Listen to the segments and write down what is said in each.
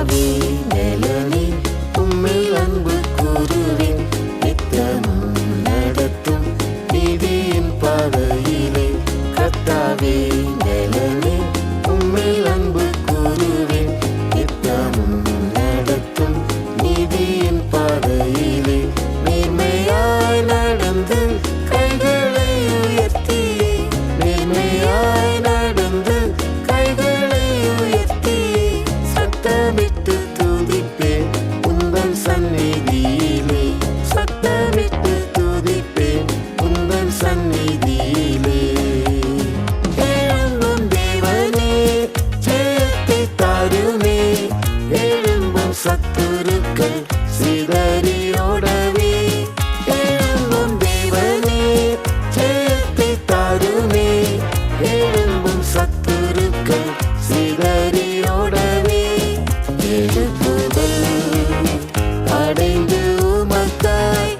கர்த்தாவே நலனே உம்மில் அன்பு கூறுவேன். நித்தமும் நடத்தும் நீதியின் பாதையிலே கர்த்தாவே நலனே உம்மில் அன்பு கூறுவேன். நித்தமும் நடத்தும் நீதியின் பாதையிலே நேர்மையாய் நடந்து கைகளை உயர்த்தி நேர்மையாய் நடந்து கைகளை உயர்த்தி சத்தமிட்டு துதிப்பேன் உந்தன் சந்நிதியிலே. சத்தமிட்டு துதிப்பேன் உந்தன் சந்நிதியிலே. எழும்பும் தேவனே ஜெயத்தை தாருமே. எழும்பும் சத்துருக்கள் சிதறியோடவே. எழும்பும் தேவனே ஜெயத்தை தாருமே. எழும்பும் சத்துருக்கள் சிதறியோடவே. எழுப்புதல் அடைந்து உமக்காய்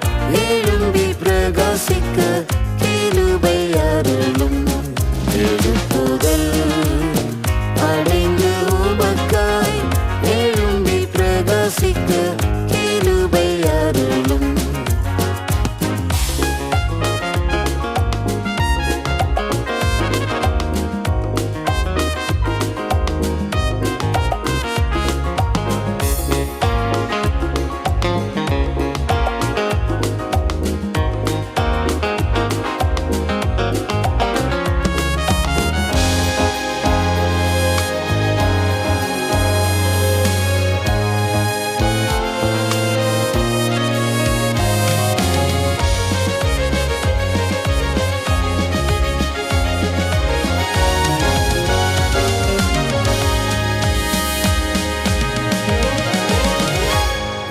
எழும்பி பிரகாசிக்க கிருபை அருளும். எழுப்புதல் அடைந்து உமக்காய் எழும்பி பிரகாசிக்க கிருபை அருளும்.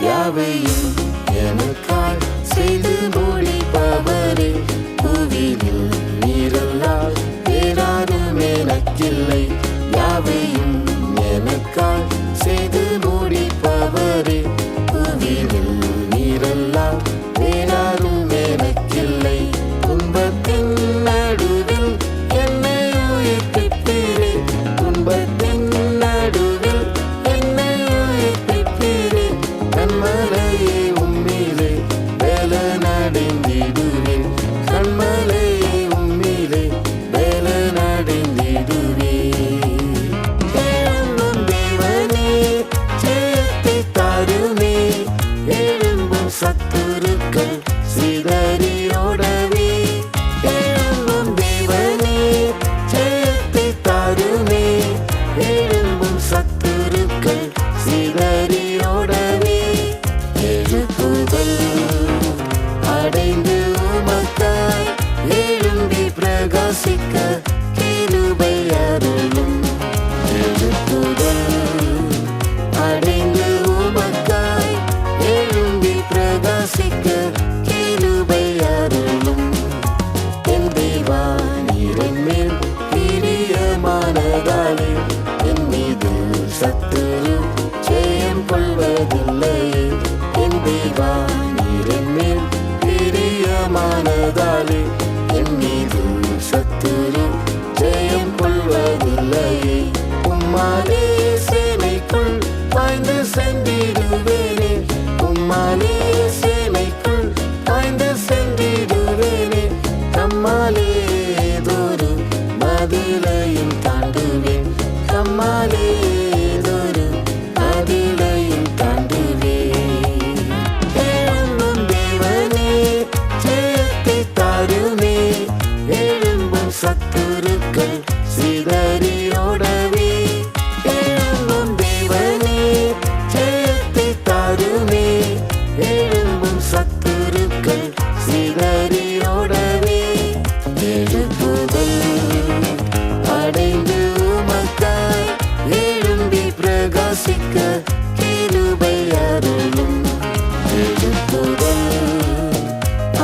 யாவையும் எனக்காய் செய்து முடிப்பவரே. புவியில் நீரல்லால் வேறாரும் எனக்கில்லை. யாவையும் எனக்காய் செய்து முடிப்பவரே. புவியில் நீரல்லால் வேறாரும் எனக்கில்லை. துன்பத்தின் நடுவில் என்னை உயிர்ப்பிப்பீரே. துன்பத்தின் நடுவில் என்னை உயிர்ப்பிப்பீரே. கண்மலையே உம்மிலே வேலனடைந்திடுவேன். கண்மலையே உம்மிலே வேலனடைந்திடுவேன். எழும்பும் தேவனே ஜெயத்தை தாருமே. எழும்பும் சத்துருக்கள் சிதறியோடவே. எழும்பும் தேவனே ஜெயத்தை தாருமே. எழும்பும் சத்துருக்கள் சிதறியோடவே. எழுப்புதல் அடைந்து உமக்காய் எழும்பி பிரகாசிக்க கிருபை அருளும். எழுப்புதல் அடைந்து உமக்காய் எழும்பி பிரகாசிக்க கிருபை அருளும். என் தேவா நீரின் மேல் பிரியமானதாலே என் மீது சத்துரு ஜெயம் கொள்வதில்லையே. என் தேவா நீரின் மேல் பிரியமானதாலே என் மீது சத்துரு ஜெயம் கொள்வதில்லையே. உம்மாலே சேனைக்குள் பாய்ந்து சென்றிடுவேனே. உம்மாலே சேனைக்குள் பாய்ந்து சென்றிடுவேனே. தம்மாலே ஏதொரு மதிலையும் தாண்டுவேன். தம்மாலே ஏதொரு மதிலையும் தாண்டுவேன். எழும்பும் தேவனே ஜெயத்தை தாருமே. எழும்பும் சத்துருக்கள் சிதறியோடவே. எழும்பும் தேவனே ஜெயத்தை தாருமே. எழும்பும் சத்துருக்கள் சிதறியோடவே. எழுப்புதல் அடைந்து உமக்காய் எழும்பி பிரகாசிக்க கிருபை அருளும். எழுப்புதல்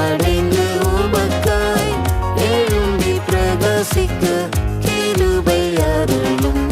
அடைந்து உமக்காய் எழும்பி பிரகாசிக்க கிருபை அருளும்.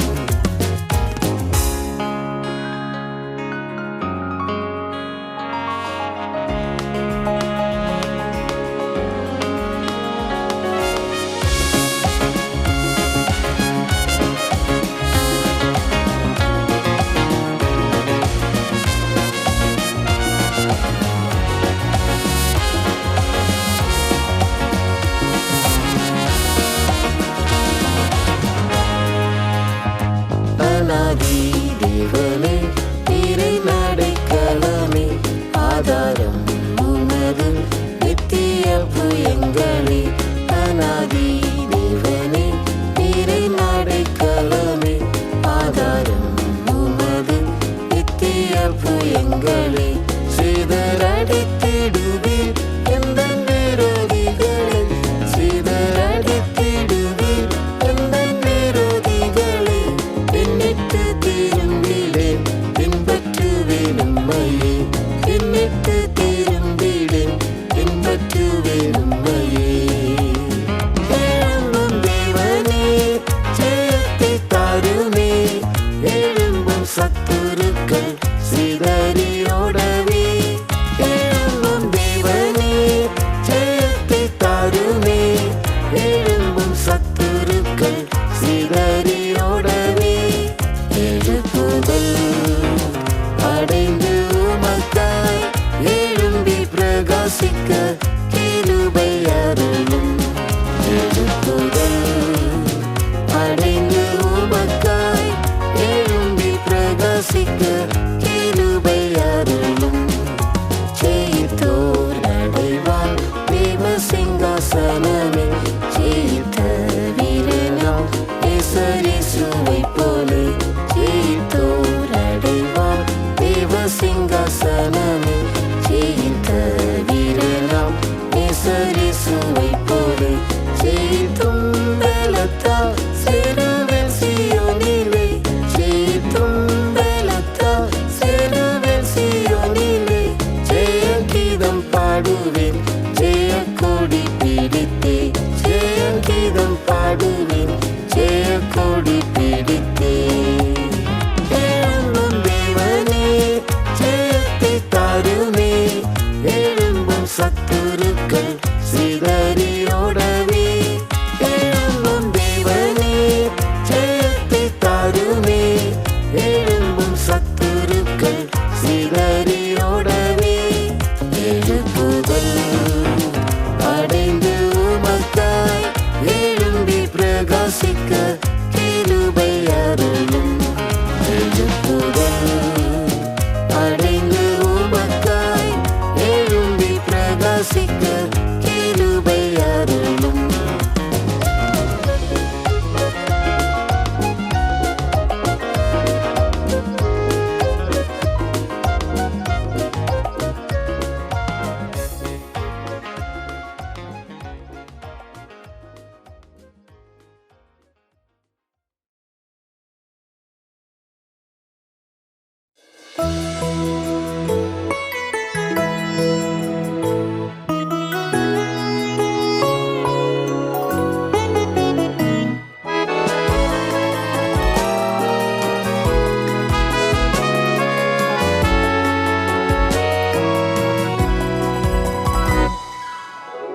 சத்துருக்கள் சிதறியோடவே எழும்பும் தேவனே ஜெயத்தை தாருமே. எழும்பும் சத்துருக்கள் சிதறியோடவே எழுப்புதல் அடைந்து உமக்காய் எழும்பி பிரகாசிக்க கிருபை அருளும். எழுப்புதல் அடைந்து உமக்காய் எழும்பி பிரகாசிக்க கிருபை அருளும். ஜெயித்தோர் அடைவார் தேவ சிங்காசனமே. ஜெயித்த வீரனாம் இயேசுவை போலே. ஜெயித்தோர் அடைவார் தேவ சிங்காசனமே. ஜெயித்த வீரனாம் இயேசுவை போலே. ஜெயித்தும் பலத்தால் சேருவேன் சீயோனிலே. ஜெயித்தும் பலத்தால் சேருவேன் சீயோனிலே. ஜெயகீதம் பாடுவேன் ஜெயக்கொடி பிடித்தே. ஜெயகீதம் பாடுவேன் ஜெயக்கொடி பிடித்தே. எழும்பும் தேவனே ஜெயத்தை தாருமே. எழும்பும் சத்துருக்கள் சிதறியோடவே எழும்பும் தேவனே ஜெயத்தை தாருமே. எழும்பும் சத்துருக்கள் சிதறியோடவே எழுப்புதல் அடைந்து உமக்காய் எழும்பி பிரகாசிக்க கிருபை அருளும். எழுப்புதல் அடைந்து உமக்காய் எழும்பி பிரகாசிக்க கிருபை அருளும்.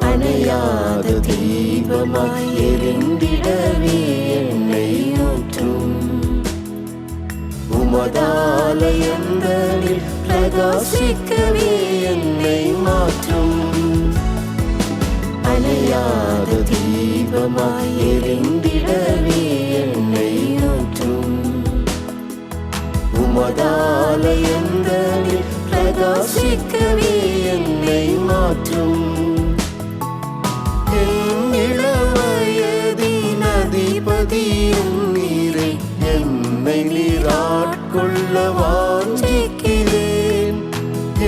அணையாத தீபமாய் எரிந்திடவே என்னை ஊற்றும். உமதாலயங்களில் பிரகாசிக்கவே என்னை மாற்றும். அணையாத தீபமாய் எரிந்திடவே என்னை ஊற்றும். உமதாலயங்களில் பிரகாசிக்கவே என்னை மாற்றும். என் இளவயதின் அதிபதியும் நீரே. என்னை நீராட்கொள்ள வாஞ்சிக்கிறேன்.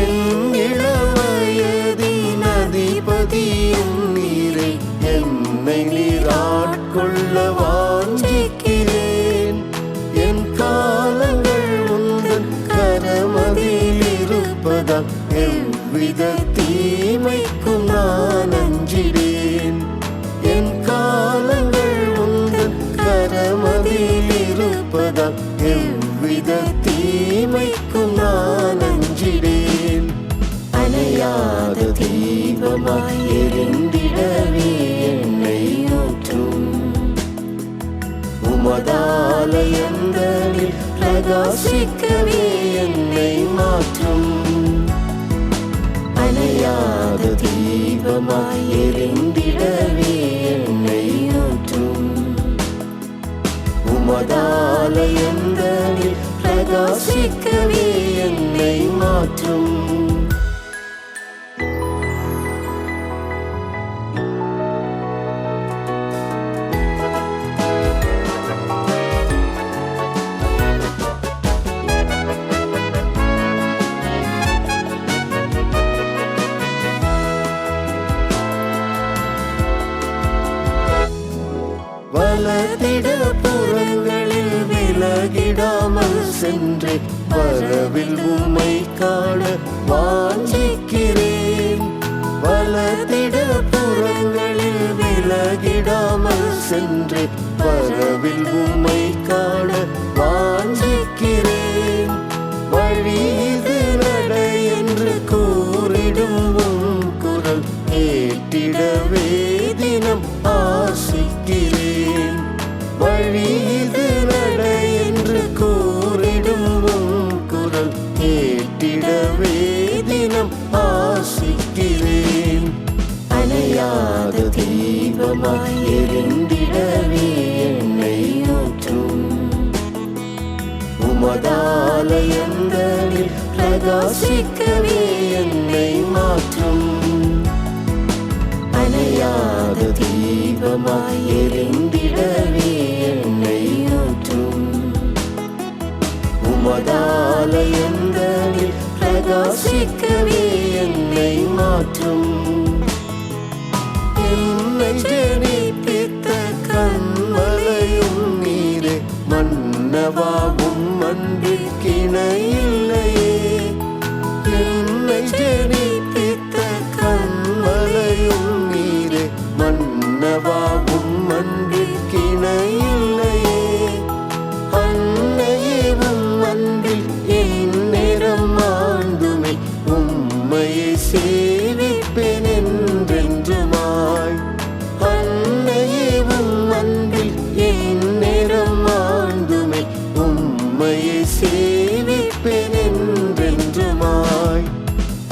என் இளவயதின் அதிபதியும் நீரே. என்னை நீராட்கொள்ள வாஞ்சிக்கிறேன். என் காலங்கள் உந்தன் கரமதில் இருப்பதால் எவ்வித தீமைக்கும் நான் அஞ்சிடேன். என் காலங்கள் உந்தன் கரமதில் இருப்பதால் எவ்வித தீமைக்கும் நான் அஞ்சிடேன். அணையாத தீபமாய் எரிந்திடவே என்னை ஊற்றும். உமதாலயங்களில் பிரகாசிக்கவே என்னை மாற்றும். அணையாத தீபமாய் எரிந்திடவே என்னை ஊற்றும். உமதாலயங்களில் பிரகாசிக்கவே என்னை மாற்றும். வலதிட புறங்களில் விலகிடாமல் சென்று வரவில் உம்மை காண வாஞ்சிக்கிறேன். வலதிட புறங்களில் விலகிடாமல் சென்று வரவில் உம்மை காண வாஞ்சிக்கிறேன். தீபமாய் எரிந்திடவே என்னை ஊற்றும். உமதாலயங்களில் பிரகாசிக்கவே என்னை மாற்றும். அணையாத தீபமாய் எரிந்திடவே என்னை ஊற்றும். உமதாலயங்களில் பிரகாசிக்கவே என்னை மாற்றும். என்னை ஜெனிப்பித்த கண்மலையும் நீரே, மன்னவாவும் அன்பிற்கிணையில்லையே. என்னை ஜெனிப்பித்த கண்மலையும் நீரே, மன்னவாவும் அன்பிற்கிணையில்லையே. அன்னையேவும் அன்பில் என் நேரம் ஆண்டுமே, உம்மையை சேவிப்பேன் என்றென்றுமாய். அன்னையேவும் அன்பில் என் நேரம் ஆண்டுமே, உம்மையை சேவிப்பேன் என்றென்றுமாய்.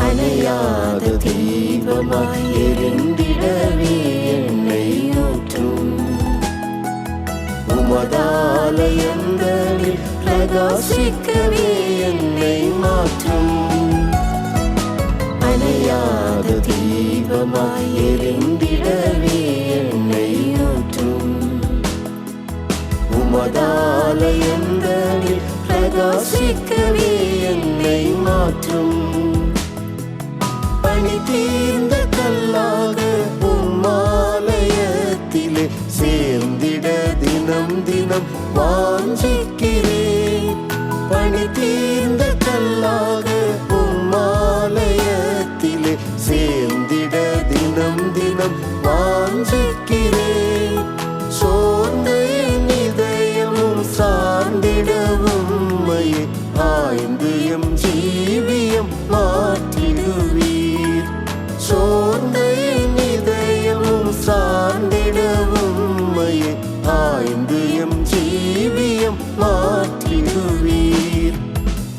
அணையாத தீபமாய் எரிந்திடவே என்னை ஊற்றும். உமதாலயங்களில் பிரகாசிக்கவே என்னை மாற்றும். அணையாத தீபமாய் எரிந்திடவே என்னை ஊற்றும். உமதாலயங்களில் பிரகாசிக்கவே என்னை மாற்றும். பணி தீர்ந்த கல்லாக உம்மாலயத்திலே சேர்ந்திட தினம் தினம் வாஞ்சிக்கிறேன். பணி தீர்ந்த கல்லாக உம்மாலயத்திலே சேர்ந்திட தினம் தினம் வாஞ்சிக்கிறேன். சோர்ந்த என் இதயமும் சார்ந்திடவும் உம்மையே ஆய்ந்து எம் ஜீவியம் மாற்றிடுவீர். சோர்ந்த என் இதயமும் சார்ந்திடவும் உம்மையே ஆய்ந்து எம் ஜீவியம் மாற்றிடுவீர்.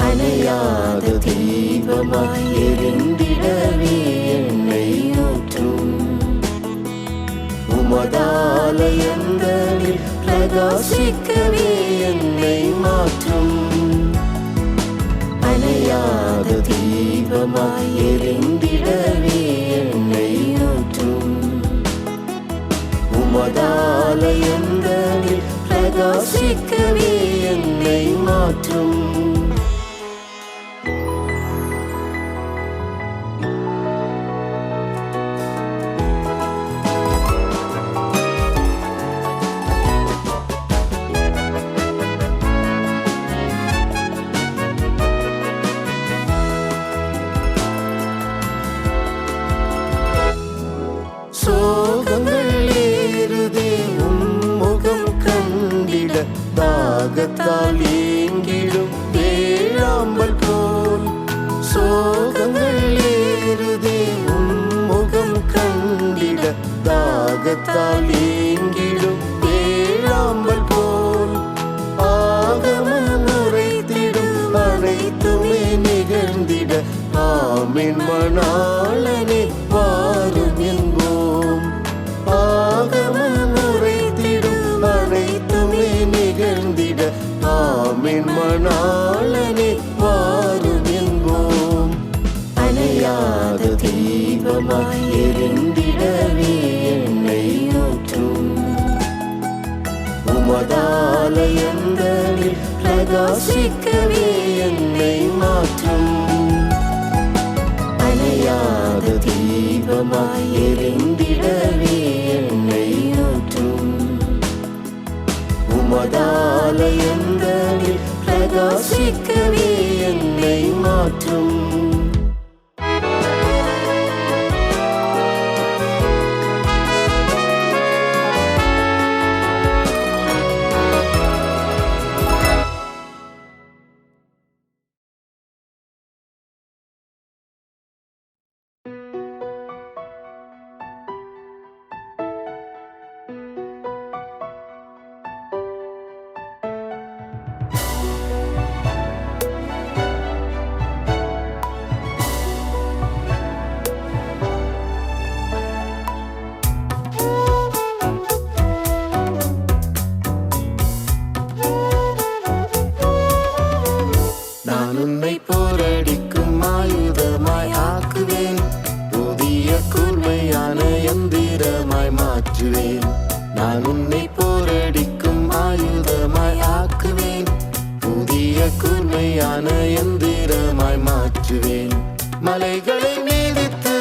அணையாத தீபமாய் எரிந்திடவே என்னை ஊற்றும். உமதாலயங்களில் பிரகாசிக்கவே என்னை மாற்றும். அணையாத தீபமாய் எரிந்திடவே என்னை ஊற்றும். உமதாலயங்களில் பிரகாசிக்கவே என்னை மாற்றும். சோகங்கள் ஏறுதே உம்முகம் கண்டிட, தாகத்தால் ஏங்கிடும் வேளாம்பல் போல். சோகங்கள் ஏறுதே உம்முகம் கண்டிட, தாகத்தால் ஏங்கிடும் வேளாம்பல் போல். ஆகமம் உரைத்திடும் அனைத்துமே நிகழ்ந்திட, ஆமென் மணாளனே வாரும் என்போம். ஆகமம் உரைத்திடும் அனைத்துமே நிகழ்ந்திட, ஆமென் மணாளனே வாரும் என்போம். அணையாத தீபமாய் எரிந்திடவே என்னை ஊற்றும். உமதாலயங்களில் பிரகாசிக்கவே என்னை மாற்றும். அணையாத தீபமாய் எரிந்திடவே என்னை ஊற்றும். உமதாலயங்களில் பிரகாசிக்கவே என்னை மாற்றும். உன்னை போரடிக்கும் ஆயுதமாய் ஆக்குவேன், புதிய கூர்மையான எந்திரமாய் மாற்றுவேன். நான் உன்னை போரடிக்கும் ஆயுதமாய் ஆக்குவேன், புதிய கூர்மையான எந்திரமாய் மாற்றுவேன். மலைகளை மீதித்து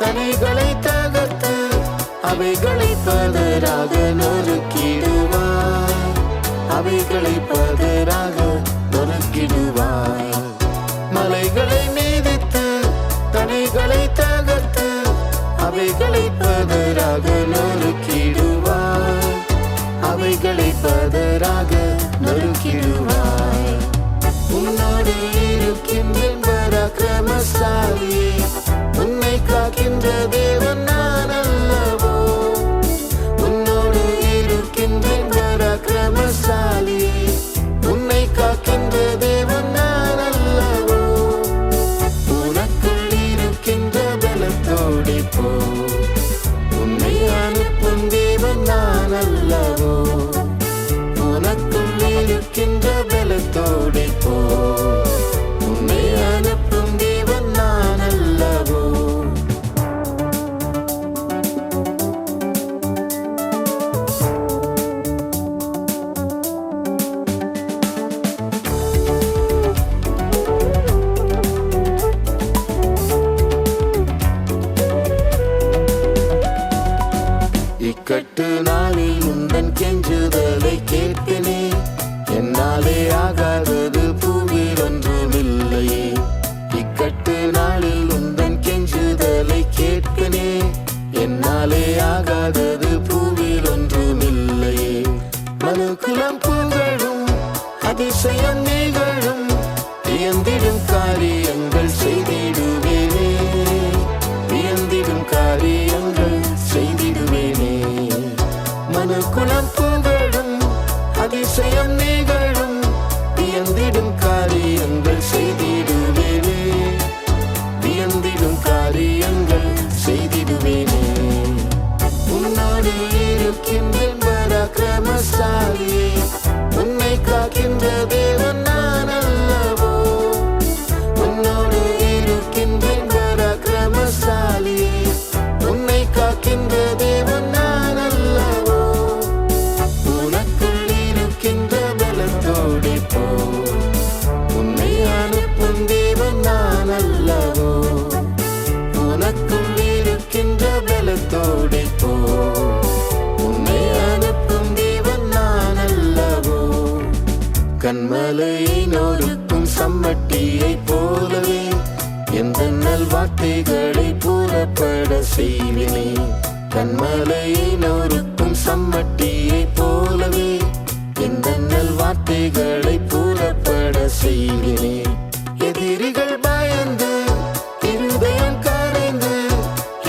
தனைகளை தகர்த்து அவைகளை பதராக நொறுக்கிடுவாய், அவைகளை பதராக நொறுக்கிடுவாய். மலைகளை மீதித்து தனைகளை தகர்த்து அவைகளை பதராக நொறுக்கிடுவாய், அவைகளை பதராக நொறுக்கிடுவாய். உன்னோடு இருக்கின்றேன் பராக்கிரமசாலியே, உன்னை காக்கின்ற தேவன் நான் அல்லவோ. உன்னோடு இருக்கின்றேன் பராக்கிரமசாலியே, உன்னை காக்கின்ற தேவன் நான் அல்லவோ. உனக்குள் இருக்கின்ற பலத்தோடே போ, உன்னை அனுப்பும் தேவன் நான் அல்லவோ. உனக்குள் இருக்கின்ற பலத்தோடே போ, உன்னை அனுப்பும் தேவன் நான் அல்லவோ. இக்கட்டு நாளில் உந்தன் கெஞ்சுதலை கேட்பினே, என்னாலே ஆகாதது பூவில் ஒன்றுமில்லையே. இக்கட்டு நாளில் உந்தன் கெஞ்சுதலை கேட்பினே, என்னாலே ஆகாதது பூவில் ஒன்றுமில்லையே. மனுக்குலம் புகழும் அதிசயம் நிகழும், வியந்திடும் காரியங்கள் செய்திடுவேனே, வியந்திடும் காரியங்கள் செய்திடுவேனே. மனுக்குலம் புகழும் அதிசயம் நிகழும், வியந்திடும் காரியங்கள் செய்திடுவேனே, வியந்திடும் காரியங்கள் செய்திடுவேனே. உன்னோடு இருக்கின்றேன் பராக்கிரமசாலியே, உன்னை காக்கின்ற தேவன் நான் அல்லவோ. உன்னோடு இருக்கின்றேன் பராக்கிரமசாலியே, உன்னை காக்கின்ற தேவன் நான் அல்லவோ. உனக்குள் இருக்கின்ற பலத்தோடே போ, உன்னை அனுப்பும் தேவன் நான் அல்லவோ. உனக்குள் இருக்கின்ற பலத்தோடே போ, உன்னை அனுப்பும் தேவன் நான் அல்லவோ. கண்மலையை நொறுக்கும் சம்மட்டியை போலவே எந்த நல்வார்த்தைகளை புறப்பட செய்வினே. கண்மலையை நொறுக்கும் சம்மட்டியை போலவே எந்த நல்வார்த்தைகளை புறப்பட செய்வினே. எதிரிகள் பயந்து இருதயம் கரைந்து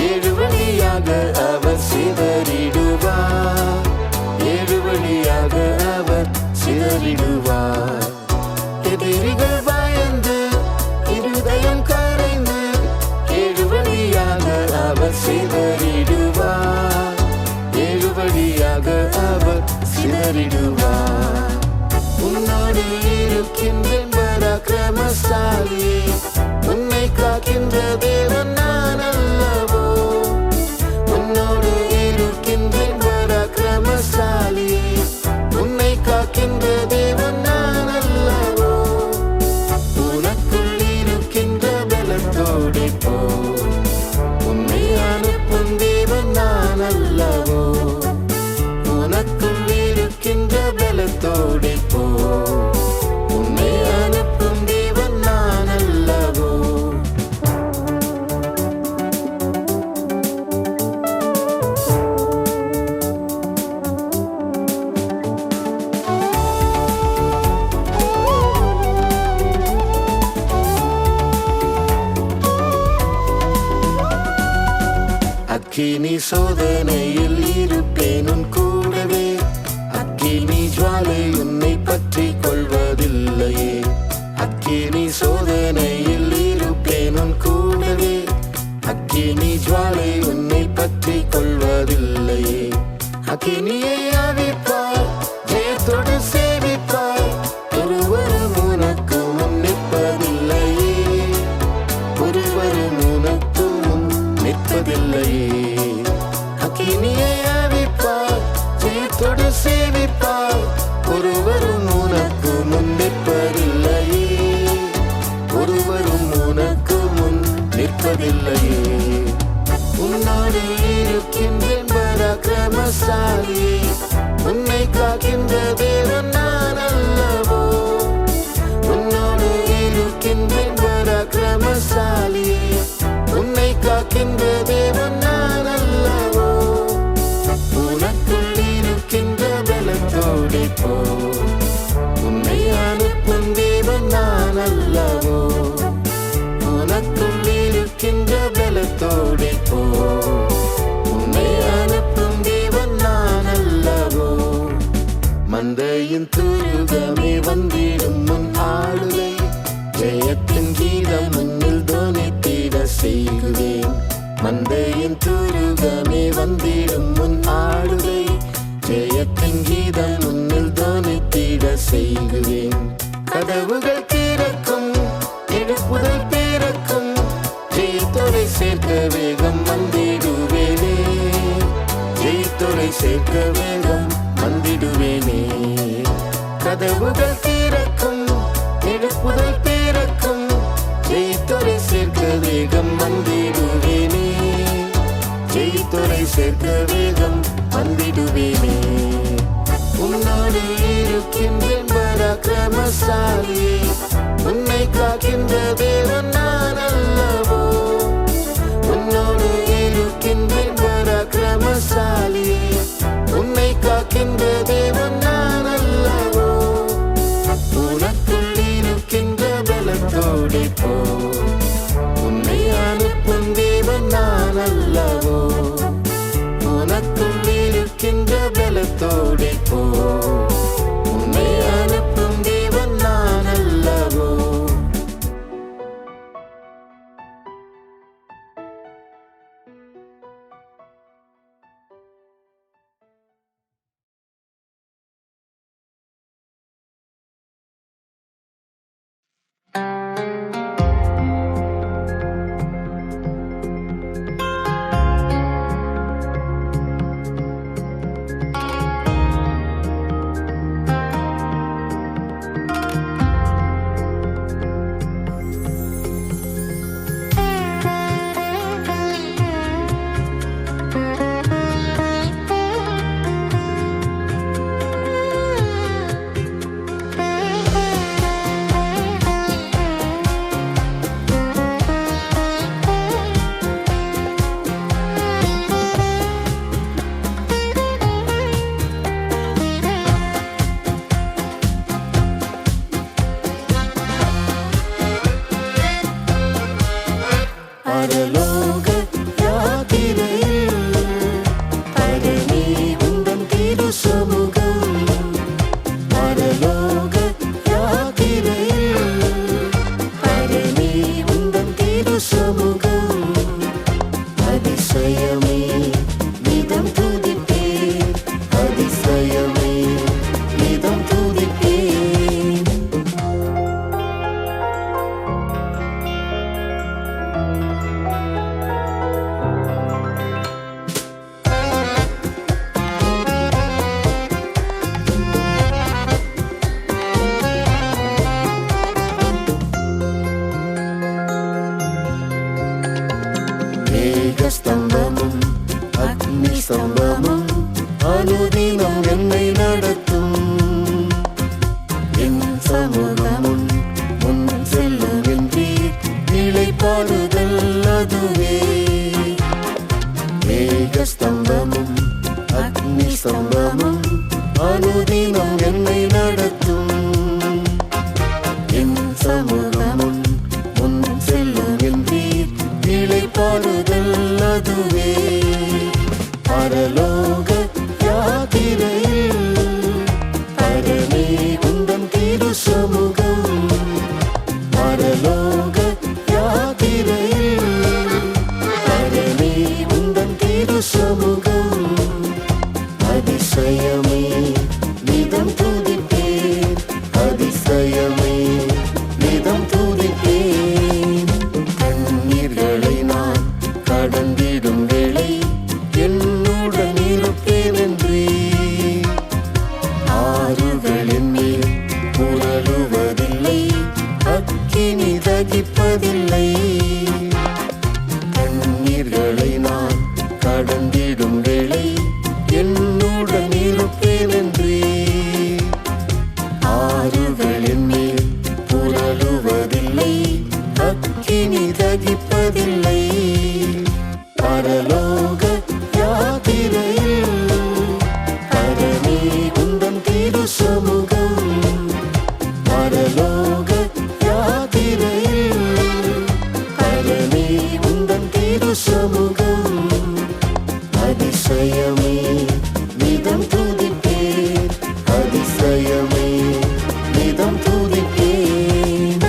ஏழு வழியாக அவர் சிதறிடுவார், ஏழு வழியாக அவர் சிதறிடுவார். எதிரிகள் பயந்து இருதயம் கரைந்து ஏழு வழியாக அவர் சிதறிடுவார், ஏழு வழியாக அவர் சிதறிடுவார். உன்னோடு இருக்கின்றேன் பராக்கிரமசாலியே, உன்னை காக்கின்ற தேவன் நான் அல்லவோ. உன்னோடு இருக்கின்றேன் பராக்கிரமசாலியே, உன்னை காக்கின்ற தேவன் நான் அல்லவோ. உனக்குள் இருக்கின்ற பலத்தோடே போ, உன்னை அனுப்பும் தேவன் நான் அல்லவோ. உனக்குள் இருக்கின்ற பலத்தோடே போ, உன்னை அனுப்பும் தேவன் நான் அல்லவோ. அக்கினி சோதனையில் இருப்பேன் உன் கூடவே, அக்கினி ஜுவாலை உன்னை பற்றி கொள்வதில்லையே. அக்கினி சோதனையில் இருப்பேன் உன் கூடவே, அக்கினி ஜுவாலை உன்னை பற்றி கொள்வதில்லையே. அக்கினியை அவிப்பாய், ஜெயத்தோடு சேவிப்பாய், ஒருவரும் உனக்கு முன் நிற்பது கொள்வதில்லையே. உன்னோடு இருக்கின்றேன் பராக்கிரமசாலியே, உன்னை காக்கின்ற தேவன் நான் அல்லவோ. உன்னோடு இருக்கின்றேன் பராக்கிரமசாலியே, உன்னை காக்கின்ற தேவன் நான் அல்லவோ. உனக்குள் இருக்கின்ற பலத்தோடே போ, உன்னை அனுப்பும் தேவன் நான் அல்லவோ. உனக்குள் இருக்கின்ற பலத்தோடே போ, உன்னை அனுப்பும் தேவன் நான் அல்லவோ. மந்தையின் துருகமே வந்திடும் முன் ஆளுகை, ஜெயத்தின் கீதம் முன்னில் தோனித்திட செய்குவேன். மந்தையின் துருகமே வந்திடும் முன் ஆளுகை, ஜெயத்தின் கீதம் முன்னில் தோனித்திட செய்குவேன். கதவுகள் திறக்கும், எழுப்புதல் பிறக்கும், ஜெயித்தோரை சேர்க்க வேகம் வந்திடுவேனே. ஜெயித்தோரை சேர்க்க வேகம் வந்திடுவேனே. கதவுகள் திறக்கும், எழுப்புதல் பிறக்கும், ஜெயித்தோரை சேர்க்க வேகம் வந்திடுவேனே. ஜெயித்தோரை சேர்க்க வேகம் வந்திடுவேனே. உன்னோடு இருக்கின்றேன் பராக்கிரமசாலியே, உன்னை காக்கின்ற தேவன் நான் அல்லவோ. உன்னோடு இருக்கின்றேன் பராக்கிரமசாலியே, உன்னை காக்கின்ற தேவன் நான் அல்லவோ. உனக்குள் இருக்கின்ற பலத்தோடே போ, உன்னை அனுப்பும் தேவன் நான் அல்லவோ. உனக்குள் இருக்கின்ற பலத்தோடே போ, உன்னை அனுப்பும் தேவன் நான் அல்லவோ. பரலோக யாத்திரையில் பரமே உந்தன் திரு சமூகம். பரலோக யாத்திரையில் பரமே உந்தன் திரு சமூகம். அதிசயமே நிதம் துதிப்பேன், அதிசயமே நிதம் துதிப்பேன். மேகஸ்தம்பமும் அக்னி ஸ்தம்பமும் அனுதினம் என்னை நடத்தும். என் சமூகமும் முன் செல்லும் என்று இளைப்பாறுதல் அதுவே. மேகஸ்தம்பமும் அக்னி ஸ்தம்பமும் அனுதினம் என்னை நடத்தும். என் சமூகமும் முன் செல்லும் என்று இளைப்பாறுதல் அதுவே. பரலோக யாத்திரையில் பரமே உந்தன் திரு சமூகம். பரலோக யாத்திரையில் பரமே உந்தன் திரு சமூகம். அதிசயமே நிதம் துதிப்பேன், அதிசயமே நிதம் துதிப்பேன். கண்ணீர்களை நான் கடந்திடும் வேளை என்னுடன் இருப்பேன் என்று. ஆறுகளின் மேல் புரளுவதில்லை, அக்கினி தகிப்பதில்லை. அழைத்திடும் வேளை என்னுடன் இருப்பேன் என்றே. ஆறுகளின் மேல் புரளுவதில்லை, அக்கினி தகிப்பதில்லை. பரலோக யாத்திரையில் பரமே உந்தன் திரு சமூகம். பரலோக யாத்திரையில் பரமே உந்தன் திரு சமூகம். அதிசயமே நிதம் துதிப்பேன், அதிசயமே நிதம் துதிப்பேன்.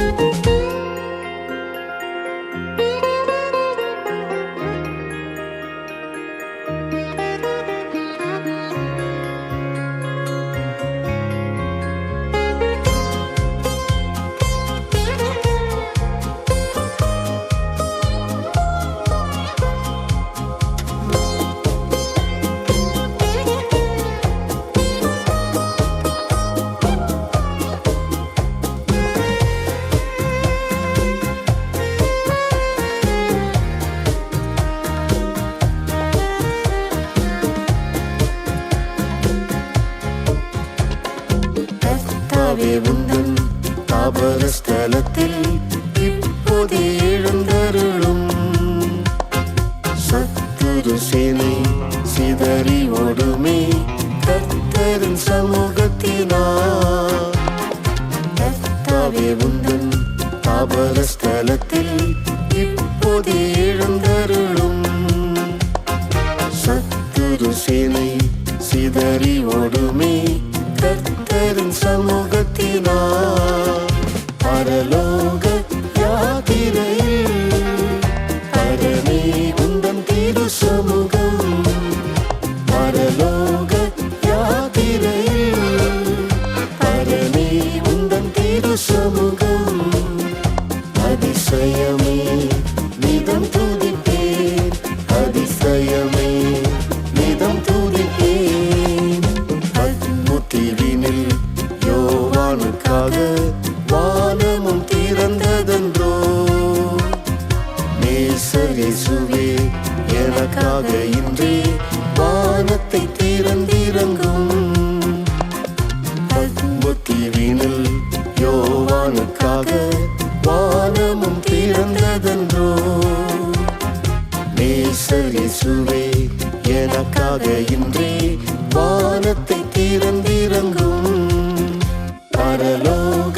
கர்த்தாவே உந்தன் தாபர ஸ்தலத்தில் இப்போதே எழுந்தருளும். சத்துரு சேனை சிதறி ஓடுமே கர்த்தரின் சமூகத்தினார். கர்த்தாவே உந்தன் தாபர ஸ்தலத்தில் இப்போதே எழுந்தருளும். சத்துரு சேனை சிதறி ஓடுமே கர்த்தரின் சமூகத்தினார். பரலோக யாத்திரையில் பரமே உந்தன் திரு சமூகம். பரலோக யாத்திரையில் பரமே உந்தன் திரு சமூகம். அதிசயமே நிதம் துதிப்பேன், அதிசயமே நிதம் துதிப்பேன். தீவினில் யோவானுக்காக வானமும் திறந்ததென்றோ. நேசர் இயேசுவே எனக்காக இன்றே வானத்தை திறந்திறங்கும். தீவினில் யோவானுக்காக வானமும் திறந்ததென்றோ. நேசர் இயேசுவே எனக்காக இன்றே வானத்தை திறந்திறங்கும். பரலோக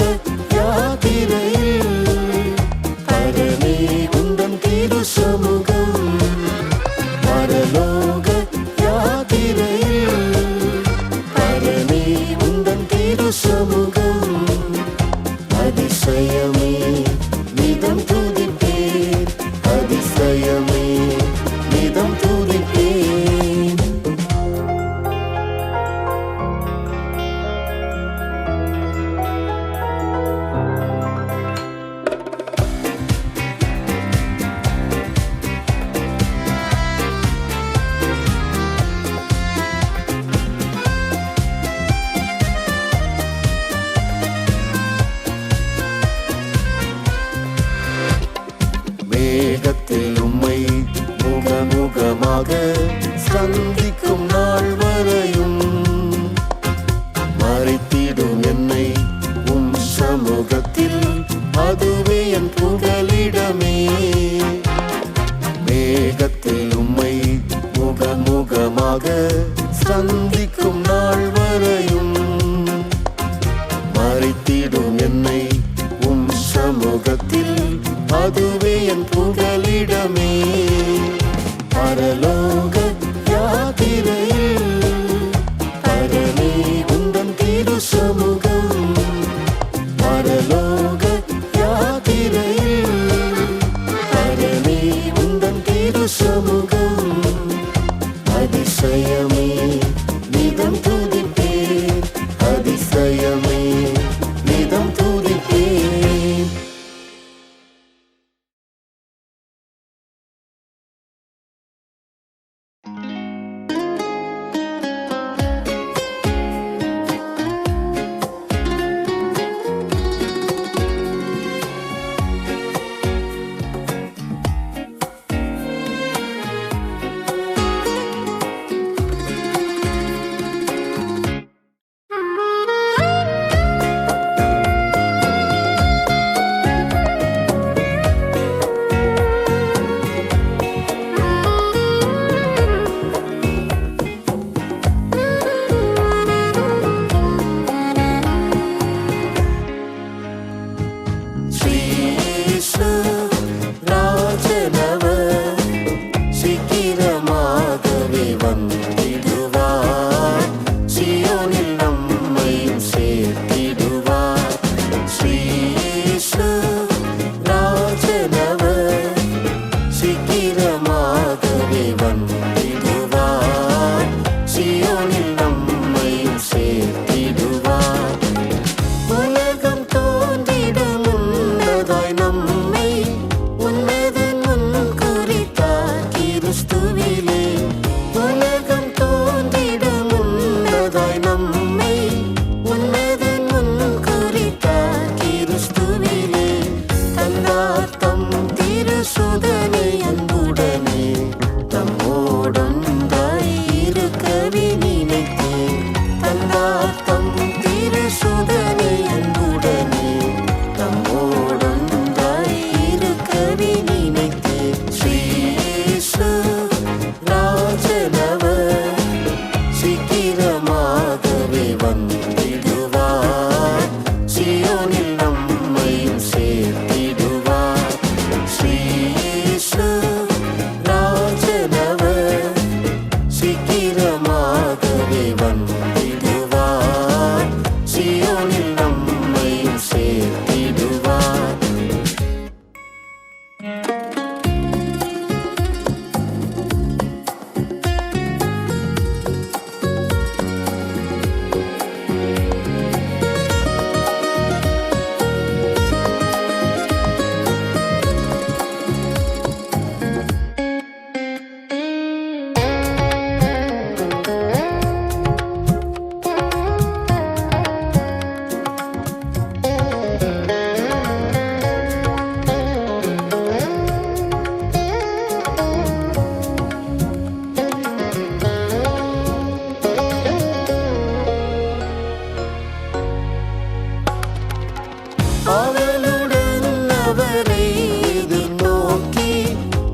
யாத்திரையில் பரமே உந்தன் திரு சமூகம். பரலோக யாத்திரையில் பரமே உந்தன் திரு சமூகம். அதிசயமே நிதம் துதிப்பேன், அதிசயமே நிதம் துதிப்பேன். மேகத்தில் உம்மை முகமுகமாக சந்திக்கும் நாள் வரையும் மறைத்திடும் என்னை உம் சமூகத்தில், அதுவே என் புகலிடமே. மேகத்தில் உம்மை முகமுகமாக சந்திக்கும் நாள் வரையும் மறைத்திடும் என்னை உம் சமூகத்தில், அதுவே என் புகலிடமே. பரலோக யாத்திரையில் பரமே உந்தன் திரு சமூகம். பரலோக யாத்திரையில் பரமே உந்தன் திரு சமூகம். அதிசயமே நிதம் துதிப்பேன், அதிசயமே நிதம் துதிப்பேன். திருசுதனை அன்புடனே தம்மோடொன்றாய் இருக்கவே நினைத்தேன். தந்தார் தம் திருசுதனை அன்புடனே தம்மோடொன்றாய் இருக்கவே நினைத்தேன். ஸ்ரீ இயேசு ராஜனவர் சீக்கிரமாகவே வந்திடுவார். சீயோனில் நம்மையும் சேர்த்திடுவார். ஸ்ரீ இயேசு ராஜனவர் சீக்கிரமாகவே வந்திடுவார். சீயோனில் நம்மையும் சேர்த்திடுவார். அவளுடன் அவரை எதிர்நோக்கி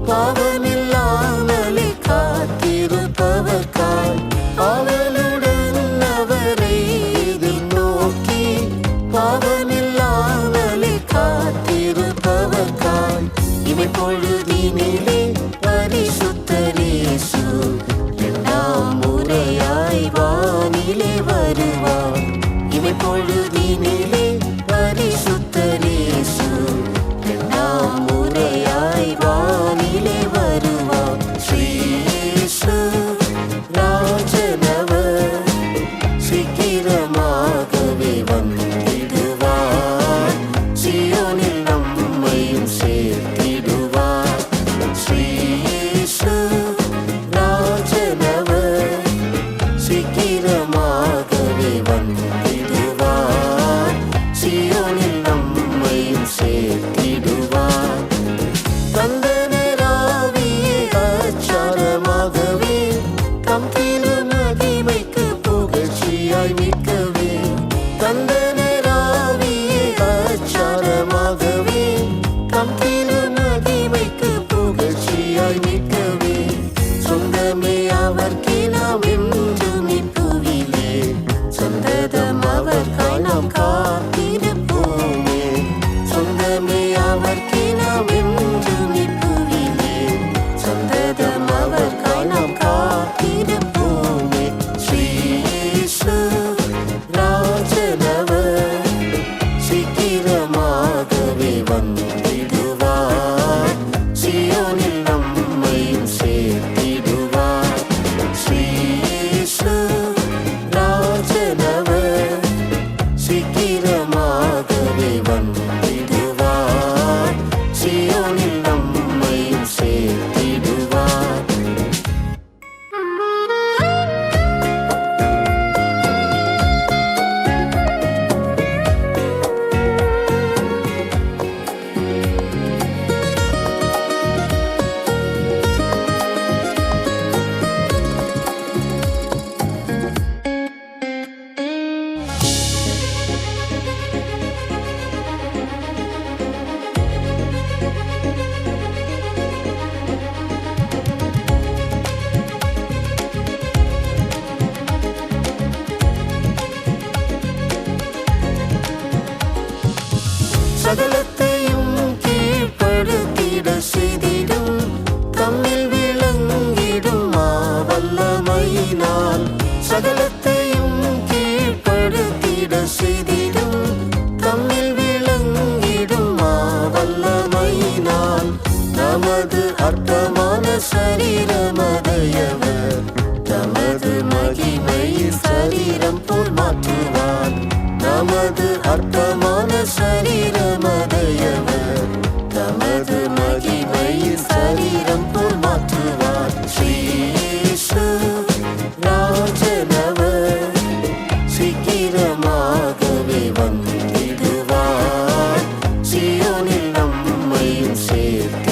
பாவமில்லாமலே காத்திருப்பவர்காய். அவளுடன் அவரை எதிர்நோக்கி பாவமில்லாமலே காத்திருப்பவர்காய். இமை பொழுதினிலே பரிசுத்தர் இயேசு இரண்டாம் முறையாய் வானிலே வருவார். இமை பொழுதினிலே பரிசுத்தர் இயேசு இரண்டாம் முறையாய் வானிலே வருவார். ஸ்ரீ இயேசு ராஜனவர் சீக்கிரமாகவே வந்திடுவார். சீயோனில் நம்மையும் சேர்த்திடுவார். ஸ்ரீ இயேசு ராஜனவர் சீக்கிரமாகவே வந்திடுவார். சீயோனில் நம்மையும் சேர்த்திடுவார். தந்தனராவியே அச்சாரமாகவே தம் திருமகிமைக்கு புகழ்ச்சியாய் மிக்கவே. தந்தனராவியே அச்சாரமாகவே தம் திருமகிமைக்கு புகழ்ச்சியாய் மிக்கவே. சொந்தமே அவர்க்கே நாம் என்றும் இப்புவிலே சொந்ததம் அவர்காய் நாம் காத்திருப்போமே. சொந்தமே அவர்க்கே நாம் என்றும் இப்புவிலே சொந்ததம் அவர்காய் நாம் காத்திருப்போமே. ஸ்ரீ இயேசு ராஜனவர் சீக்கிரமாகவே வந்திடுவார். சீயோனில் நம்மையும் சேர்த்திடுவார். ஸ்ரீ இயேசு ராஜனவர் சீக்கிரமாகவே வந்திடுவார். சீயோனில் நம்மையும் சேர்த்திடுவார். சகலத்தையும் கீழ்ப்படுத்திட செய்திடும் தம்மில் விளங்கிடும் வல்லமையினால். சகலத்தையும் கீழ்ப்படுத்திட செய்திடும் தம்மில் விளங்கிடும் வல்லமையினால். நமது அற்பமான சரீரமதையவர் தமது மகிமை சரீரம் போல் மாற்றுவார். நமது அற்பமான சரீரமதையவர் தமது மகிமை சரீரம் போல் மாற்றுவார். ஸ்ரீ இயேசு ராஜனவர் சீக்கிரமாகவே வந்திடுவார். சீயோனில் நம்மையும் சேர்த்து